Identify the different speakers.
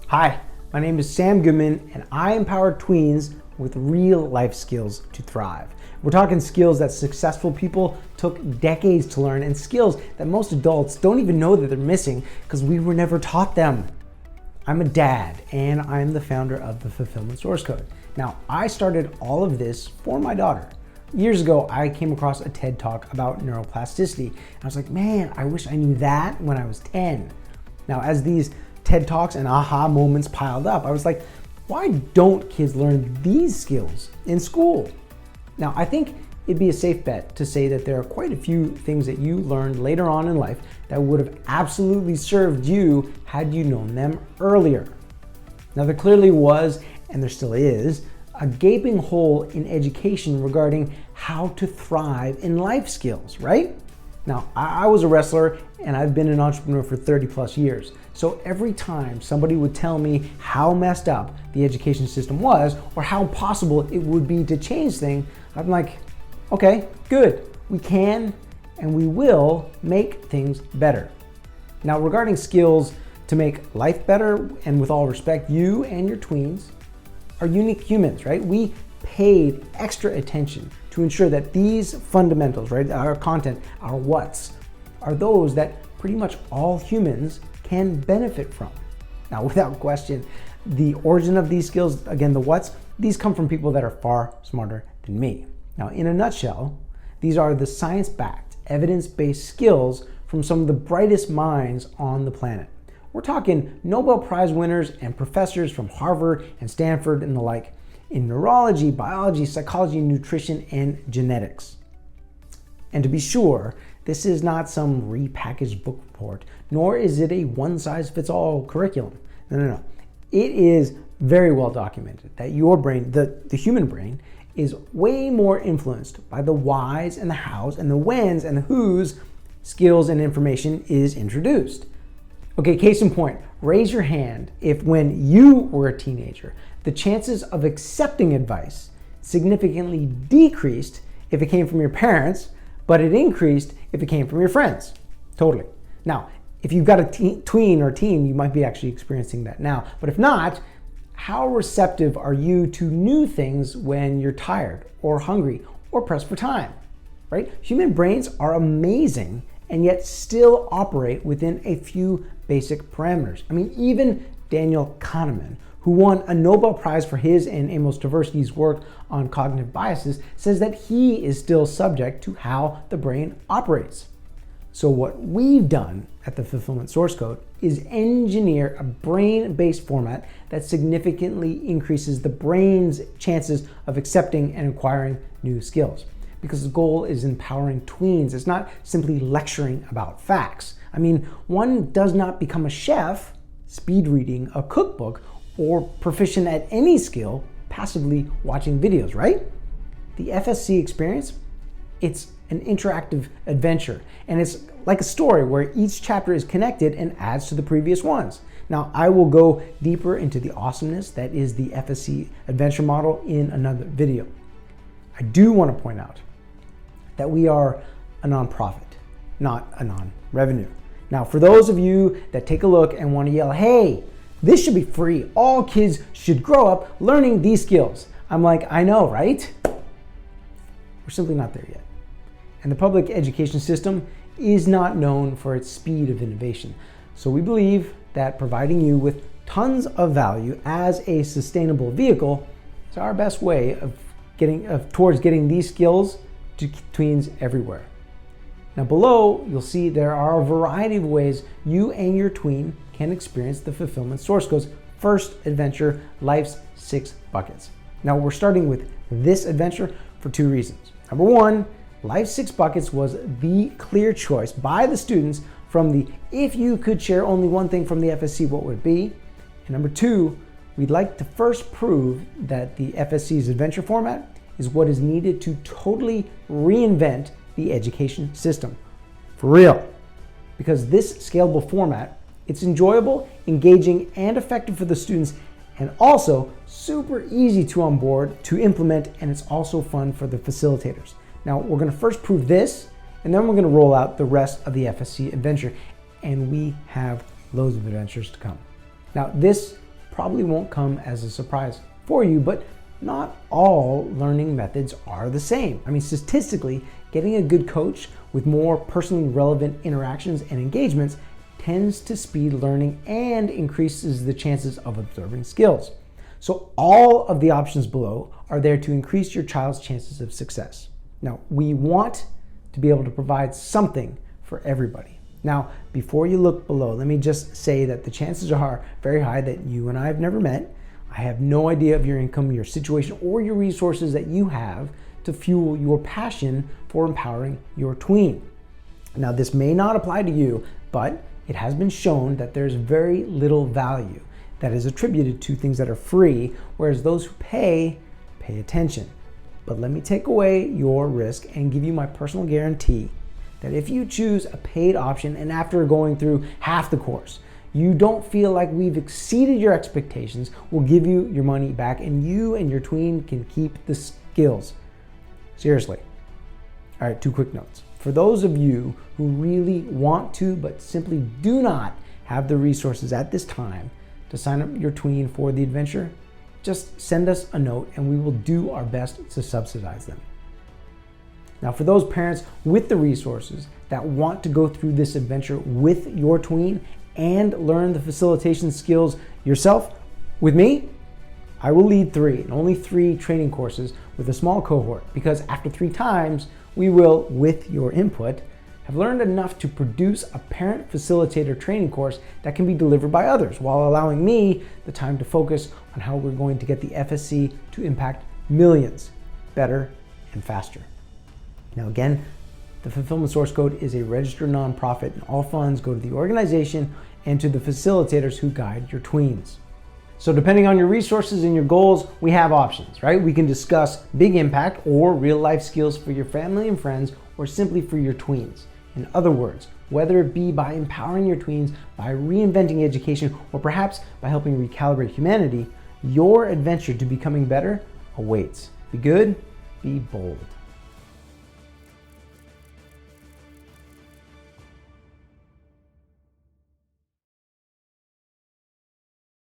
Speaker 1: Hi, my name is Sam Goodman and I empower tweens with real life skills to thrive. We're talking skills that successful people took decades to learn and skills that most adults don't even know that they're missing because we were never taught them. I'm a dad and I'm the founder of the Fulfillment Source Code. Now, I started all of this for my daughter. Years ago, I came across a TED Talk about neuroplasticity. I was like, man, I wish I knew that when I was 10. Now, as these TED Talks and aha moments piled up, I was like, why don't kids learn these skills in school? Now, I think it'd be a safe bet to say that there are quite a few things that you learned later on in life that would have absolutely served you had you known them earlier. Now, there clearly was, and there still is, a gaping hole in education regarding how to thrive in life skills, right? Now, I was a wrestler and I've been an entrepreneur for 30 plus years. So every time somebody would tell me how messed up the education system was or how impossible it would be to change things, I'm like, okay, good. We can and we will make things better. Now, regarding skills to make life better, and with all respect, you and your tweens are unique humans, right? We paid extra attention to ensure that these fundamentals, right, our content, our what's, are those that pretty much all humans can benefit from. Now, without question, the origin of these skills, again, the what's, these come from people that are far smarter than me. Now, in a nutshell, these are the science-backed, evidence-based skills from some of the brightest minds on the planet. We're talking Nobel Prize winners and professors from Harvard and Stanford and the like in neurology, biology, psychology, nutrition, and genetics. And to be sure, this is not some repackaged book report, nor is it a one-size-fits-all curriculum. No. It is very well documented that your brain, the human brain, is way more influenced by the whys and the hows and the whens and the whos skills and information is introduced. Okay, case in point, raise your hand if when you were a teenager, the chances of accepting advice significantly decreased if it came from your parents, but it increased if it came from your friends. Totally. Now, if you've got a tween or teen, you might be actually experiencing that now. But if not, how receptive are you to new things when you're tired or hungry or pressed for time, right? Human brains are amazing and yet still operate within a few basic parameters. I mean, even Daniel Kahneman, who won a Nobel Prize for his and Amos Tversky's work on cognitive biases, says that he is still subject to how the brain operates. So what we've done at the Fulfillment Source Code is engineer a brain-based format that significantly increases the brain's chances of accepting and acquiring new skills. Because the goal is empowering tweens. It's not simply lecturing about facts. I mean, one does not become a chef speed reading a cookbook or proficient at any skill passively watching videos, right? The FSC experience, it's an interactive adventure, and it's like a story where each chapter is connected and adds to the previous ones. Now, I will go deeper into the awesomeness that is the FSC adventure model in another video. I do want to point out that we are a nonprofit, not a non-revenue. Now, for those of you that take a look and want to yell, hey, this should be free. All kids should grow up learning these skills. I'm like, I know, right? We're simply not there yet. And the public education system is not known for its speed of innovation. So we believe that providing you with tons of value as a sustainable vehicle is our best way of towards getting these skills to tweens everywhere. Now below, you'll see there are a variety of ways you and your tween can experience the Fulfillment Source Code's first adventure, Life's 6 Buckets. Now we're starting with this adventure for 2 reasons. Number 1, Life's 6 Buckets was the clear choice by the students from the if you could share only one thing from the FSC, what would it be? And number 2, we'd like to first prove that the FSC's adventure format is what is needed to totally reinvent the education system. For real. Because this scalable format, it's enjoyable, engaging, and effective for the students, and also super easy to onboard, to implement, and it's also fun for the facilitators. Now, we're gonna first prove this, and then we're gonna roll out the rest of the FSC adventure, and we have loads of adventures to come. Now, this probably won't come as a surprise for you, but not all learning methods are the same. I mean, statistically, getting a good coach with more personally relevant interactions and engagements tends to speed learning and increases the chances of observing skills. So all of the options below are there to increase your child's chances of success. Now, we want to be able to provide something for everybody. Now, before you look below, let me just say that the chances are very high that you and I have never met. I have no idea of your income, your situation, or your resources that you have to fuel your passion for empowering your tween. Now, this may not apply to you, but it has been shown that there's very little value that is attributed to things that are free, whereas those who pay attention. But let me take away your risk and give you my personal guarantee that if you choose a paid option and after going through half the course, you don't feel like we've exceeded your expectations, we'll give you your money back and you and your tween can keep the skills. Seriously. All right, 2 quick notes. For those of you who really want to but simply do not have the resources at this time to sign up your tween for the adventure, just send us a note and we will do our best to subsidize them. Now, for those parents with the resources that want to go through this adventure with your tween and learn the facilitation skills yourself with me, I will lead 3 and only 3 training courses with a small cohort, because after 3 times, we will, with your input, have learned enough to produce a parent facilitator training course that can be delivered by others while allowing me the time to focus on how we're going to get the FSC to impact millions better and faster. Now again, the Fulfillment Source Code is a registered nonprofit and all funds go to the organization and to the facilitators who guide your tweens. So depending on your resources and your goals, we have options, right? We can discuss big impact or real life skills for your family and friends or simply for your tweens. In other words, whether it be by empowering your tweens, by reinventing education, or perhaps by helping recalibrate humanity, your adventure to becoming better awaits. Be good, be bold.